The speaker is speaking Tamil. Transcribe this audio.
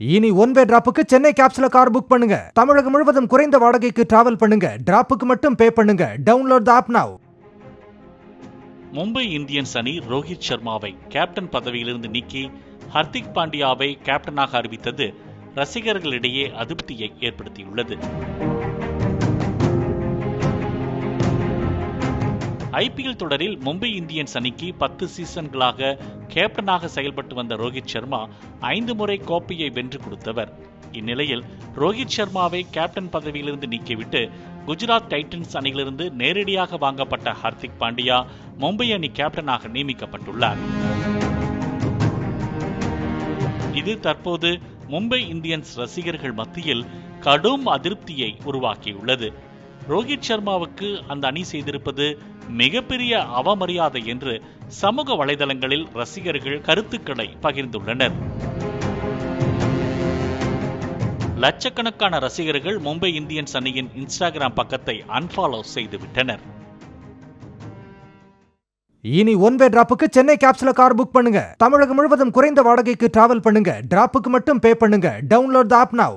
இனி ஒன் வே டிராப்புக்கு சென்னை கேப்ஸ்ல கார் புக் பண்ணுங்க. தமிழகம் முழுவதும் குறைந்த வாடகைக்கு டிராவல் பண்ணுங்க. டிராப்புக்கு மட்டும் பே பண்ணுங்க. டவுன்லோட் தி ஆப் நவ. மும்பை இந்தியன்ஸ் அணி ரோஹித் சர்மாவை கேப்டன் பதவியிலிருந்து நீக்கி ஹர்திக் பாண்டியாவை கேப்டனாக அறிவித்தது ரசிகர்களிடையே அதிருப்தியை ஏற்படுத்தியுள்ளது. ஐபிஎல் தொடரில் மும்பை இந்தியன்ஸ் அணிக்கு 10 சீசன்களாக கேப்டனாக செயல்பட்டு வந்த ரோஹித் சர்மா 5 முறை கோப்பையை வென்று கொடுத்தவர். இந்நிலையில் ரோஹித் சர்மாவை கேப்டன் பதவியிலிருந்து நீக்கிவிட்டு குஜராத் டைட்டன்ஸ் அணியிலிருந்து நேரடியாக வாங்கப்பட்ட ஹர்திக் பாண்டியா மும்பை அணி கேப்டனாக நியமிக்கப்பட்டுள்ளார். இது தற்போது மும்பை இந்தியன்ஸ் ரசிகர்கள் மத்தியில் கடும் அதிருப்தியை உருவாக்கியுள்ளது. ரோஹித் சர்மாவுக்கு அந்த அணி செய்திருப்பது மிகப்பெரிய அவமரியாதை என்று சமூக வலைதளங்களில் ரசிகர்கள் கருத்துக்களை பகிர்ந்துள்ளனர். லட்சக்கணக்கான ரசிகர்கள் மும்பை இந்தியன்ஸ் அணியின் இன்ஸ்டாகிராம் பக்கத்தை அன்ஃபாலோ செய்துவிட்டனர். இனி ஒன் வே டிராப்புக்கு சென்னை கேப்ஸ்ல கார் புக் பண்ணுங்க. தமிழகம் முழுவதும் குறைந்த வாடகைக்கு டிராவல் பண்ணுங்க. டிராப்புக்கு மட்டும் பே பண்ணுங்க. டவுன்லோட் தி ஆப் நவ.